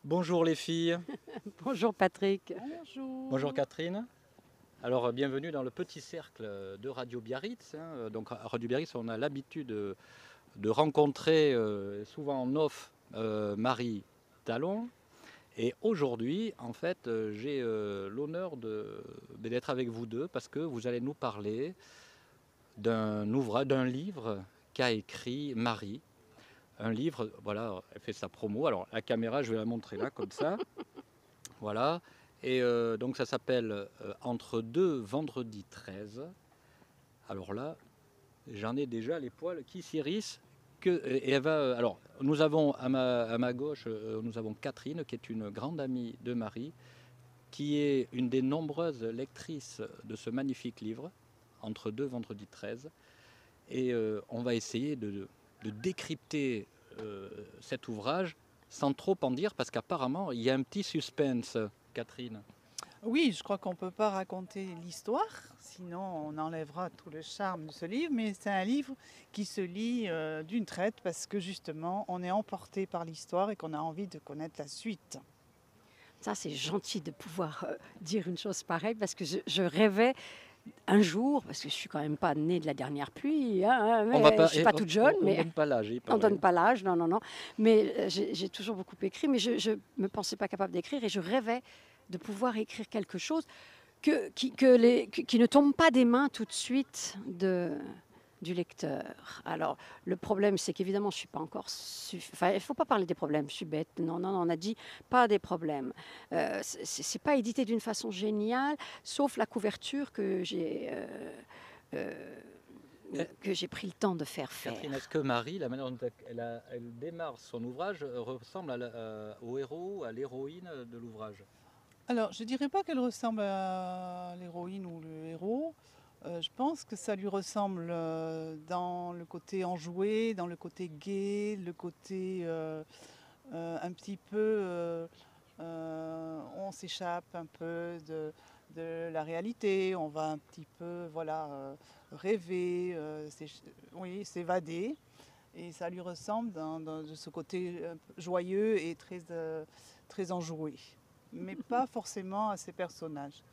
Bonjour les filles. Bonjour Patrick. Bonjour. Bonjour Catherine. Alors bienvenue dans le petit cercle de Radio Biarritz. Donc à Radio Biarritz, on a l'habitude de rencontrer souvent en off Marie Talon. Et aujourd'hui, en fait, j'ai l'honneur d'être avec vous deux parce que vous allez nous parler d'un livre qu'a écrit Marie. Un livre, voilà, elle fait sa promo. Alors la caméra, je vais la montrer là, comme ça. Voilà. Et donc ça s'appelle Entre deux vendredis 13. Alors là, j'en ai déjà les poils qui s'hérissent. Et elle va, alors, nous avons à ma gauche, nous avons Catherine, qui est une grande amie de Marie, qui est une des nombreuses lectrices de ce magnifique livre, Entre deux vendredis 13. Et on va essayer de décrypter cet ouvrage sans trop en dire, parce qu'apparemment, il y a un petit suspense, Catherine. Oui, je crois qu'on ne peut pas raconter l'histoire, sinon on enlèvera tout le charme de ce livre, mais c'est un livre qui se lit d'une traite parce que justement on est emporté par l'histoire et qu'on a envie de connaître la suite. Ça, c'est gentil de pouvoir dire une chose pareille parce que je rêvais un jour, parce que je suis quand même pas née de la dernière pluie, hein, mais je ne suis pas toute jeune, mais on ne donne pas l'âge. on ne donne pas l'âge, non, non, non. Mais j'ai toujours beaucoup écrit, mais je ne me pensais pas capable d'écrire et je rêvais de pouvoir écrire quelque chose qui ne tombe pas des mains tout de suite du lecteur. Alors, le problème, c'est qu'évidemment, je ne suis pas encore... Enfin, il ne faut pas parler des problèmes, je suis bête. Non, non, non, on a dit pas des problèmes. C'est pas édité d'une façon géniale, sauf la couverture que j'ai pris le temps de faire. Catherine, est-ce que Marie, la manière dont elle démarre son ouvrage, ressemble au héros, à l'héroïne de l'ouvrage? Alors, je ne dirais pas qu'elle ressemble à l'héroïne ou le héros. Je pense que ça lui ressemble dans le côté enjoué, dans le côté gai, le côté un petit peu... on s'échappe un peu de la réalité, on va un petit peu rêver, oui, s'évader. Et ça lui ressemble de ce côté joyeux et très enjoué. Mais pas forcément à ses personnages.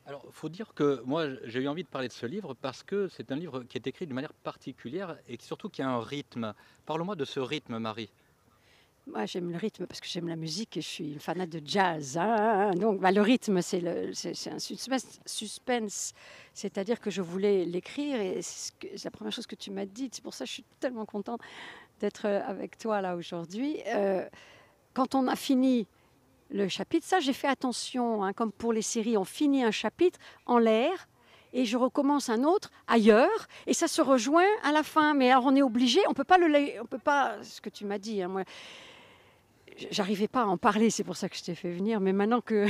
Alors, il faut dire que moi, j'ai eu envie de parler de ce livre parce que c'est un livre qui est écrit d'une manière particulière et surtout qui a un rythme. Parle-moi de ce rythme, Marie. Moi, j'aime le rythme parce que j'aime la musique et je suis une fanat de jazz. Hein. Donc, le rythme, c'est un suspense. C'est-à-dire que je voulais l'écrire et c'est la première chose que tu m'as dit. C'est pour ça que je suis tellement contente d'être avec toi là aujourd'hui. Quand on a fini le chapitre, ça, j'ai fait attention. Hein, comme pour les séries, on finit un chapitre en l'air. Et je recommence un autre ailleurs, et ça se rejoint à la fin. Mais alors on est obligé, on peut pas ce que tu m'as dit. Hein, moi, j'arrivais pas à en parler, c'est pour ça que je t'ai fait venir. Mais maintenant que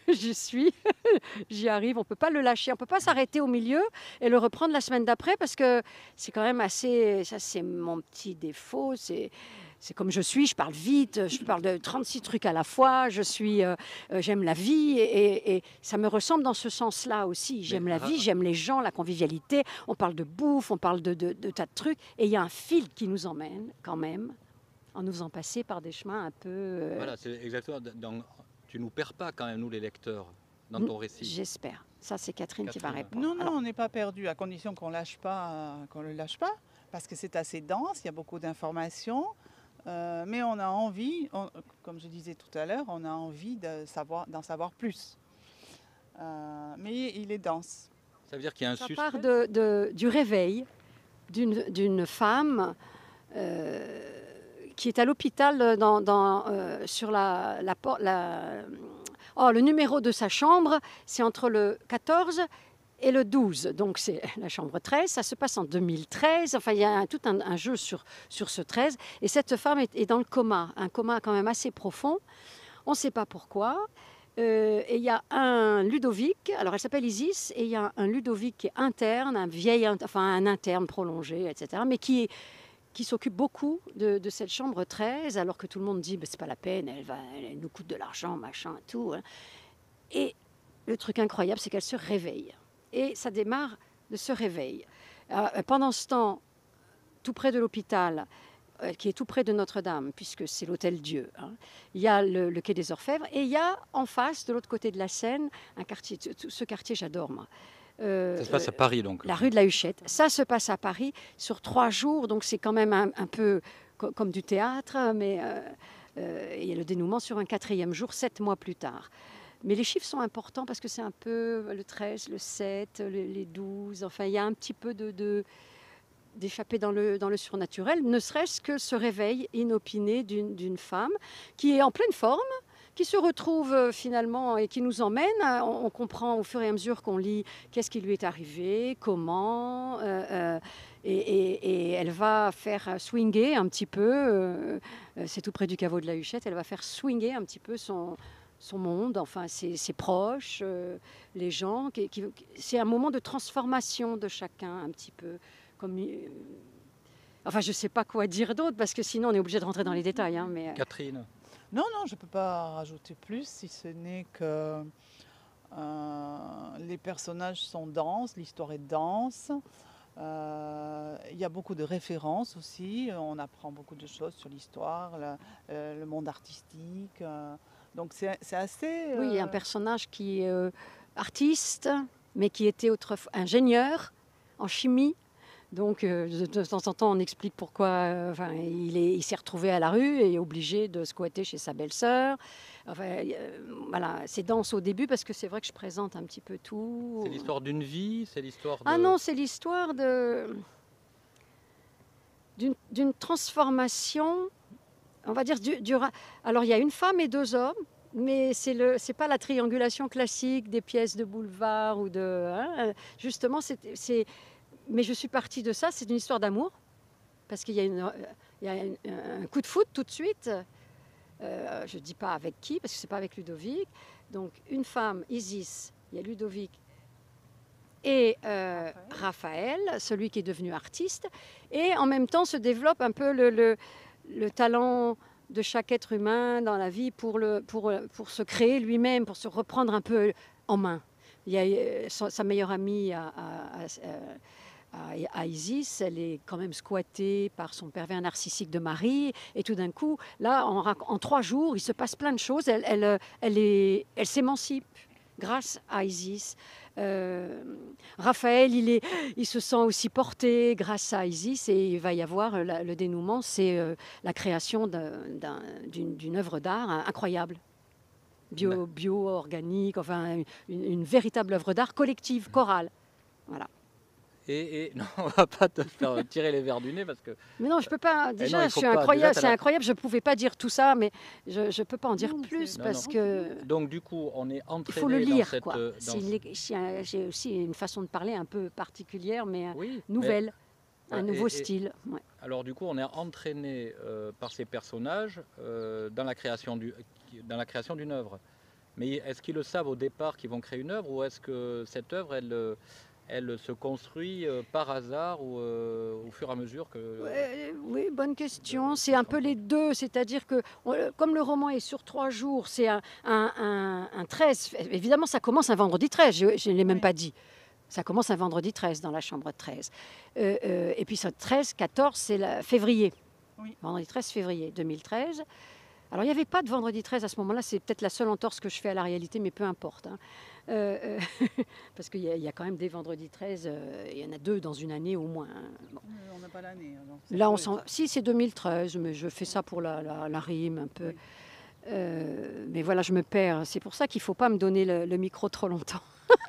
j'y arrive, on peut pas le lâcher, on peut pas s'arrêter au milieu et le reprendre la semaine d'après parce que c'est quand même assez. Ça, c'est mon petit défaut. C'est comme je suis, je parle vite, je parle de 36 trucs à la fois, j'aime la vie et ça me ressemble dans ce sens-là aussi. J'aime la vie, j'aime les gens, la convivialité, on parle de bouffe, on parle de tas de trucs et il y a un fil qui nous emmène quand même en nous faisant passer par des chemins un peu... Voilà, c'est exactement. Tu nous perds pas quand même, nous les lecteurs, dans ton récit. J'espère. Ça, c'est Catherine qui va répondre. Non, non, alors, on n'est pas perdu, à condition qu'on ne le lâche pas, parce que c'est assez dense, il y a beaucoup d'informations. Mais on a envie, comme je disais tout à l'heure, on a envie d'en savoir plus. Mais il est dense. Ça veut dire qu'il y a un suspense. Ça part du réveil d'une femme qui est à l'hôpital sur le numéro de sa chambre, c'est entre le 14 et le 12, donc c'est la chambre 13, ça se passe en 2013, enfin il y a tout un jeu sur ce 13, et cette femme est dans le coma, un coma quand même assez profond, on ne sait pas pourquoi, et il y a un Ludovic, alors elle s'appelle Isis, et il y a un Ludovic qui est interne, un interne prolongé, etc., mais qui s'occupe beaucoup de cette chambre 13, alors que tout le monde dit c'est pas la peine, elle nous coûte de l'argent, machin, tout. Hein. Et le truc incroyable, c'est qu'elle se réveille. Et ça démarre de ce réveil. Pendant ce temps, tout près de l'hôpital, qui est tout près de Notre-Dame, puisque c'est l'Hôtel Dieu. Hein. Il y a le quai des Orfèvres et il y a en face, de l'autre côté de la Seine, un quartier. Ce quartier, j'adore, moi. Ça se passe à Paris, donc. La rue de la Huchette. Ça se passe à Paris sur 3 jours, donc c'est quand même un peu comme du théâtre, mais il y a le dénouement sur un 4e jour, 7 mois plus tard. Mais les chiffres sont importants parce que c'est un peu le 13, le 7, les 12. Enfin, il y a un petit peu d'échapper dans le surnaturel, ne serait-ce que ce réveil inopiné d'une femme qui est en pleine forme, qui se retrouve finalement et qui nous emmène. On comprend au fur et à mesure qu'on lit qu'est-ce qui lui est arrivé, comment, et elle va faire swinger un petit peu, c'est tout près du caveau de la Huchette, elle va faire swinger un petit peu son monde, enfin ses proches, les gens. C'est un moment de transformation de chacun un petit peu. Comme, enfin, je ne sais pas quoi dire d'autre parce que sinon on est obligé de rentrer dans les détails. Hein, mais, Catherine. Non, je ne peux pas rajouter plus, si ce n'est que les personnages sont denses, l'histoire est dense. Il y a beaucoup de références aussi, on apprend beaucoup de choses sur l'histoire, le monde artistique. Donc c'est assez... Oui, il y a un personnage qui est artiste, mais qui était autrefois ingénieur en chimie. Donc de temps en temps, on explique pourquoi il s'est retrouvé à la rue et est obligé de squatter chez sa belle-sœur. Enfin, voilà, c'est dense au début parce que c'est vrai que je présente un petit peu tout. C'est l'histoire d'une vie, c'est l'histoire de... Ah non, c'est l'histoire d'une transformation, on va dire, alors il y a une femme et 2 hommes, mais c'est pas la triangulation classique des pièces de boulevard ou de... Hein, justement, mais je suis partie de ça, c'est une histoire d'amour, parce qu'il y a un coup de foudre tout de suite. Je ne dis pas avec qui, parce que ce n'est pas avec Ludovic. Donc une femme, Isis, il y a Ludovic et Raphaël, celui qui est devenu artiste. Et en même temps se développe un peu le talent de chaque être humain dans la vie pour se créer lui-même, pour se reprendre un peu en main. Il y a sa meilleure amie à Isis, elle est quand même squattée par son pervers narcissique de mari, et tout d'un coup, là, en 3 jours, il se passe plein de choses. Elle s'émancipe grâce à Isis. Raphaël, il se sent aussi porté grâce à Isis, et il va y avoir le dénouement, c'est la création d'une œuvre d'art incroyable. Bio, organique, enfin une véritable œuvre d'art collective, chorale. Voilà. Et non, on va pas te faire tirer les verres du nez parce que... Mais non, je peux pas. Déjà, non, c'est incroyable. Je ne pouvais pas dire tout ça, mais je ne peux pas en dire plus parce que... Donc, du coup, on est entraîné il faut le lire, dans cette... quoi. J'ai aussi une façon de parler un peu particulière, mais oui, nouvelle, un nouveau style. Ouais. Alors, du coup, on est entraîné par ces personnages dans la création d'une œuvre. Mais est-ce qu'ils le savent au départ qu'ils vont créer une œuvre, ou est-ce que cette œuvre, elle se construit par hasard ou au fur et à mesure que... Oui, bonne question. C'est un peu les deux. C'est-à-dire que, comme le roman est sur 3 jours, c'est un 13. Évidemment, ça commence un vendredi 13. Je ne l'ai même pas dit. Ça commence un vendredi 13 dans la chambre de 13. Et puis, ça 13, 14, c'est février. Oui. Vendredi 13 février 2013. Alors, il n'y avait pas de vendredi 13 à ce moment-là. C'est peut-être la seule entorse que je fais à la réalité, mais peu importe. Hein. Parce qu'il y a quand même des vendredis 13, il y en a 2 dans une année au moins. Hein. Bon. On n'a pas l'année. Là, si, c'est 2013, mais je fais ça pour la rime un peu. Oui. Mais voilà, je me perds. C'est pour ça qu'il ne faut pas me donner le micro trop longtemps.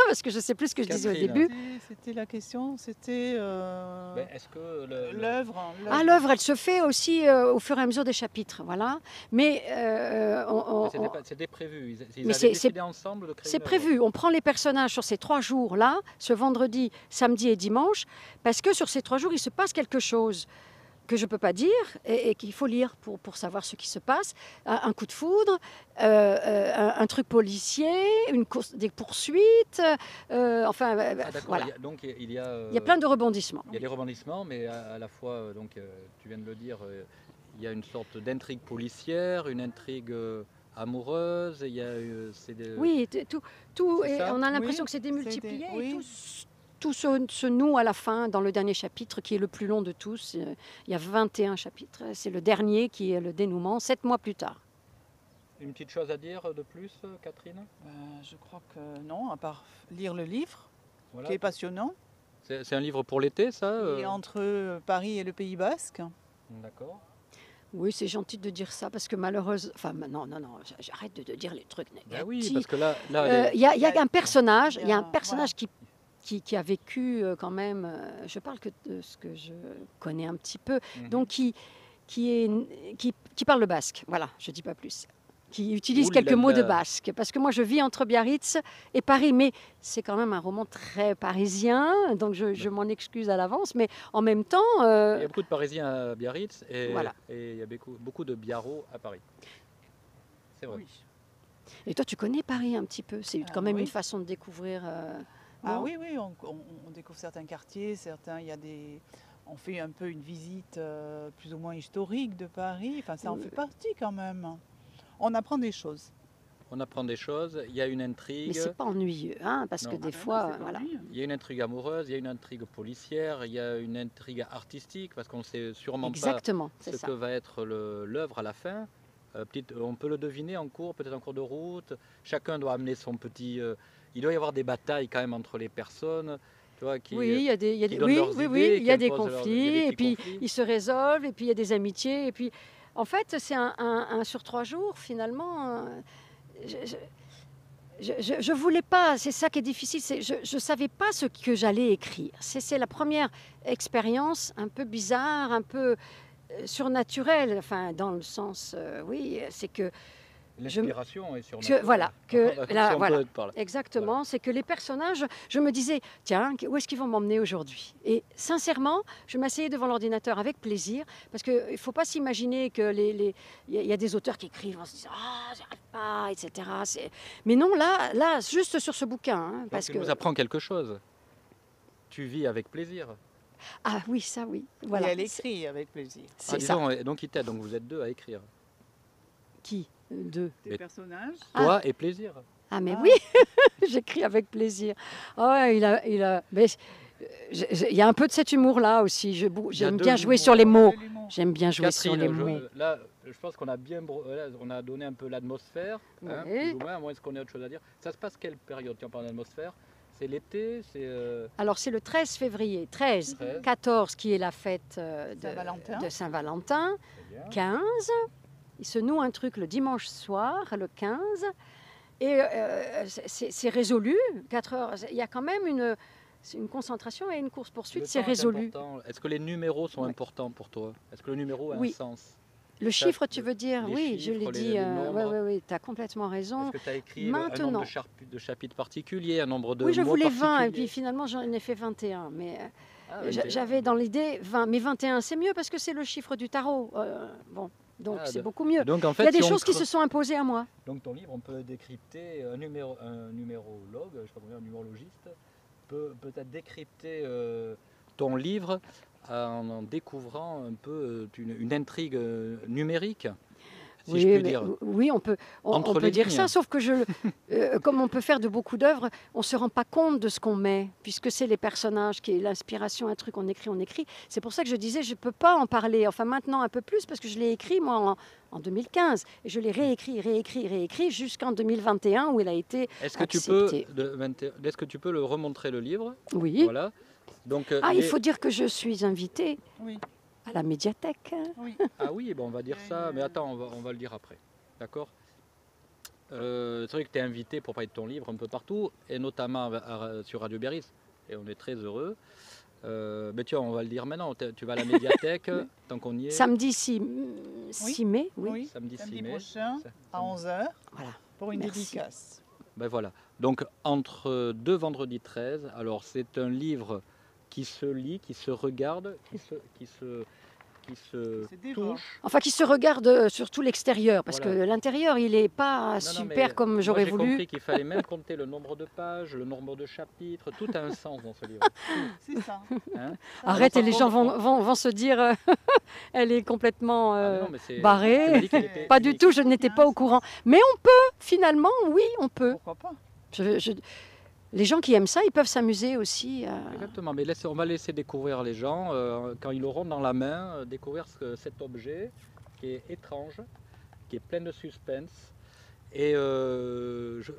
Parce que je ne sais plus ce que je disais au début. C'était la question, c'était est-ce que l'œuvre. L'œuvre, elle se fait aussi au fur et à mesure des chapitres, voilà. Mais c'était prévu. Ils avaient décidé ensemble de créer. C'est prévu. On prend les personnages sur ces 3 jours-là, ce vendredi, samedi et dimanche, parce que sur ces 3 jours, il se passe quelque chose que je ne peux pas dire et qu'il faut lire pour savoir ce qui se passe. Un coup de foudre, un truc policier, des poursuites, enfin voilà. Il y a plein de rebondissements. Il y a des rebondissements, mais à la fois, donc, tu viens de le dire, il y a une sorte d'intrigue policière, une intrigue amoureuse, il y a... Oui, tout et on a l'impression que c'est démultiplié. Et tout se noue à la fin, dans le dernier chapitre, qui est le plus long de tous. Il y a 21 chapitres. C'est le dernier qui est le dénouement, 7 mois plus tard. Une petite chose à dire de plus, Catherine? Je crois que non, à part lire le livre, Voilà. qui est passionnant. C'est un livre pour l'été, ça Et entre Paris et le Pays Basque. D'accord. Oui, c'est gentil de dire ça, parce que malheureusement... Enfin, non, j'arrête de dire les trucs négatifs. Ben oui, parce que là Il y a un personnage, il il y y a- a un personnage qui a vécu quand même, je parle que de ce que je connais un petit peu, donc qui parle le basque, voilà, je ne dis pas plus, qui utilise Ouh quelques là mots de là. basque, parce que moi je vis entre Biarritz et Paris, mais c'est quand même un roman très parisien, donc je m'en excuse à l'avance, mais en même temps... Il y a beaucoup de Parisiens à Biarritz et, Voilà. et il y a beaucoup de Biarros à Paris. C'est vrai. Oui. Et toi tu connais Paris un petit peu, c'est Ah, quand même oui. une façon de découvrir... Ah non oui, on découvre certains quartiers, il y a on fait un peu une visite plus ou moins historique de Paris, enfin ça en fait partie quand même. On apprend des choses. On apprend des choses, il y a une Mais intrigue, c'est pas ennuyeux, hein, parce Non. que Ah des fois, voilà. il y a une intrigue amoureuse, il y a une intrigue policière, il y a une intrigue artistique, parce qu'on ne sait sûrement Exactement, pas c'est ce ça. que va être l'œuvre à la fin. On peut le deviner en cours, peut-être en cours de route. Chacun doit amener son petit... il doit y avoir des batailles quand même entre les personnes. Tu vois, Oui, il y a des, qui donnent oui, leurs oui, idées, oui, il y a qui des imposent conflits, il y a des et petits puis conflits. ils se résolvent, et puis il y a des amitiés, et puis en fait, c'est un sur 3 jours finalement. Je voulais pas, c'est ça qui est difficile, je savais pas ce que j'allais écrire. C'est la première expérience un peu bizarre, un peu surnaturelle, enfin dans le sens, oui, c'est que L'inspiration est sur voilà, que là, voilà. Voilà. Exactement, c'est que les personnages, je me disais, tiens, où est-ce qu'ils vont m'emmener aujourd'hui? Et sincèrement, je m'asseyais devant l'ordinateur avec plaisir, parce qu'il ne faut pas s'imaginer que il y a des auteurs qui écrivent en se disant, ah, j'arrive pas, etc. Mais non, là, juste sur ce bouquin, hein, parce Tu que nous apprends quelque chose. Tu vis avec plaisir. ah oui, ça oui, voilà. Et elle écrit avec plaisir. C'est dis ça. donc, et donc il t'aide, donc vous êtes deux à écrire. Qui? Deux. Des personnages. Toi et plaisir. Ah mais Ah. oui, j'écris avec plaisir. Ah ouais, mais il y a un peu de cet humour-là aussi. J'aime de bien jouer l'humour. sur les mots. De l'humour. J'aime bien jouer sur les Catherine, mots. là, je pense qu'on a bien, là, on a donné un peu l'atmosphère, hein, Oui. plus ou moins, à moins qu'on ait autre chose à dire. Ça se passe quelle période tu en parles d'atmosphère? C'est l'été, c'est Alors c'est le 13 février, 13, 13. 14 qui est la fête Saint-Valentin. de Saint-Valentin, bien. 15, il se noue un truc le dimanche soir, le 15, et c'est résolu, 4 heures, il y a quand même une concentration et une course-poursuite, Le c'est temps est résolu. important. Est-ce que les numéros sont Ouais. importants pour toi? Est-ce que le numéro a Oui. un sens? Le chiffre, tu veux dire? les Oui, je l'ai chiffres, dit, les nombres. oui, tu as complètement raison. Est-ce que tu as écrit un Maintenant. nombre de chapitres particuliers, un nombre de Oui, je mots voulais 20, et particuliers? puis finalement j'en ai fait 21, mais... Ah, J'avais dans l'idée 20, mais 21 c'est mieux parce que c'est le chiffre du tarot. Bon, donc Ah, c'est de- beaucoup mieux. Donc en Il fait, y a des si on choses qui creuse- se sont imposées à moi. Donc ton livre, on peut décrypter un numérologue, je sais pas combien, un numérologiste, peut-être décrypter ton livre en découvrant un peu une intrigue numérique, si je puis dire. Oui, on peut Entre les dire lignes. ça, sauf que comme on peut faire de beaucoup d'œuvres, on ne se rend pas compte de ce qu'on met, puisque c'est les personnages qui est l'inspiration, un truc, on écrit. C'est pour ça que je disais, je ne peux pas en parler, enfin maintenant un peu plus, parce que je l'ai écrit moi en 2015, et je l'ai réécrit jusqu'en 2021 où il a été Est-ce que accepté. est-ce que tu peux le remontrer le livre? Oui. Voilà. Donc, Ah, il faut dire que je suis invitée Oui, à la médiathèque. oui. Ah oui, bon, on va dire ça, mais attends, on va le dire après. D'accord? C'est vrai que tu es invité pour parler de ton livre un peu partout, et notamment sur Radio Biarritz, et on est très heureux. Mais tu vois, on va le dire maintenant, tu vas à la médiathèque, tant qu'on y est, Samedi 6 mai, oui. Oui. samedi 6 Samedi mai. prochain Ça- à 11h Voilà. pour une Merci. dédicace. Ben voilà. Donc entre deux vendredis 13, alors c'est un livre qui se lit, qui se regarde, qui se C'est dévorant. touche. Enfin, qui se regarde surtout l'extérieur, parce Voilà. que l'intérieur, il n'est pas Non, super mais comme moi, j'aurais j'ai voulu. compris qu'il fallait même compter le nombre de pages, le nombre de chapitres, tout a un sens dans ce livre. C'est ça. Hein. Arrête, et les gens contre, vont se dire, elle est complètement Ah, mais non, mais c'est- barrée. tu m'as dit qu'il était Pas du unique. tout, je n'étais pas au courant. Mais on peut, finalement, oui, on peut. Pourquoi pas? Je- les gens qui aiment ça, ils peuvent s'amuser aussi. Exactement, mais on va laisser découvrir les gens, quand ils l'auront dans la main, découvrir cet objet qui est étrange, qui est plein de suspense, et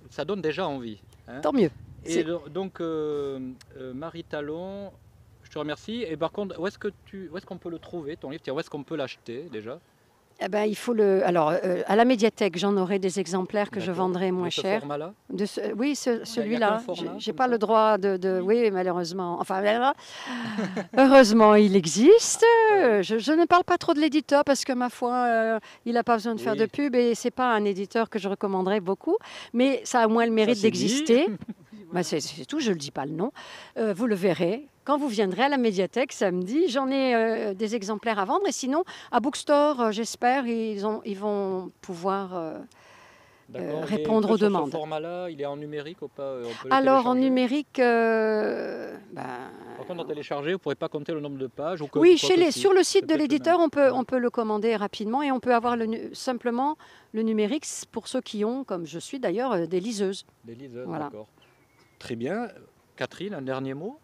ça donne déjà envie. Hein. Tant mieux. Et donc, Marie Talon, je te remercie. Et par contre, où est-ce qu'on peut le trouver, ton livre? Tiens, où est-ce qu'on peut l'acheter déjà? Eh ben, il faut alors, à la médiathèque, j'en aurai des exemplaires que je D'accord. vendrai moins De ce cher. format-là? Oui, Il y a celui-là. qu'un format, J'ai comme pas ça le droit oui, malheureusement. Enfin, heureusement, il existe. Je ne parle pas trop de l'éditeur parce que, ma foi, il n'a pas besoin de faire de Oui. pub et c'est pas un éditeur que je recommanderais beaucoup. Mais ça a au moins le mérite c'est dit. d'exister. Ben, c'est tout, je ne dis pas le nom. Vous le verrez. Quand vous viendrez à la médiathèque samedi, j'en ai des exemplaires à vendre. Et sinon, à Bookstore, j'espère, ils vont pouvoir D'accord. répondre Et aux sur demandes. ce format-là, il est en numérique ou pas? On peut le Alors, en télécharger numérique, Par contre, en télécharger, vous ne pourrez pas compter le nombre de pages ou oui, quoi que si. sur le site C'est de peut-être l'éditeur, même. on peut le commander rapidement et on peut avoir simplement le numérique pour ceux qui ont, comme je suis d'ailleurs, des liseuses. Des liseuses, Voilà. d'accord. Très bien. Catherine, un dernier mot?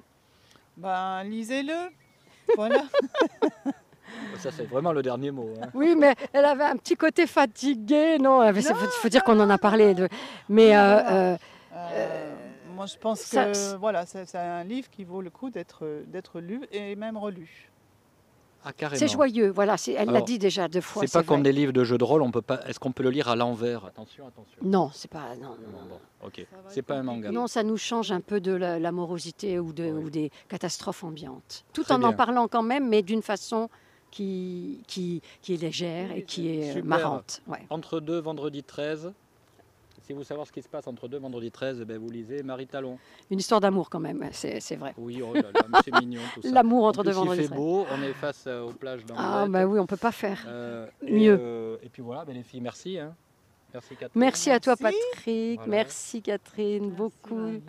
Ben, lisez-le. Voilà. Ça, c'est vraiment le dernier mot. Hein. Oui, mais elle avait un petit côté fatigué, non? Il faut dire qu'on en a parlé. Mais Moi, je pense ça- que voilà, c'est un livre qui vaut le coup d'être lu et même relu. Ah, carrément. c'est joyeux. Voilà, elle l'a Alors, dit déjà 2 fois. C'est pas comme vrai. des livres de jeux de rôle, on peut pas. Est-ce qu'on peut le lire à l'envers? Attention, attention. Non, c'est pas. Non, Non, bon, ok. Ça va C'est être pas un compliqué. manga. non, ça nous change un peu de la morosité Oui. ou des catastrophes ambiantes. Tout Très en bien. parlant quand même, mais d'une façon qui est légère Oui, et qui est super. marrante. Ouais. Entre deux, vendredi 13. Si vous savez ce qui se passe entre deux, vendredi 13, ben vous lisez Marie Talon. Une histoire d'amour quand même, c'est vrai. Oui, oh là là, mais c'est mignon tout ça. L'amour En entre plus, deux vendredis. il fait beau, on est face aux plages Ah d'Anglette. bah oui, on peut pas faire. Mieux. Et puis voilà, ben les filles, merci. Hein. Merci Catherine. Merci à toi Merci. Patrick, Voilà. merci Catherine, Merci, beaucoup. Marie.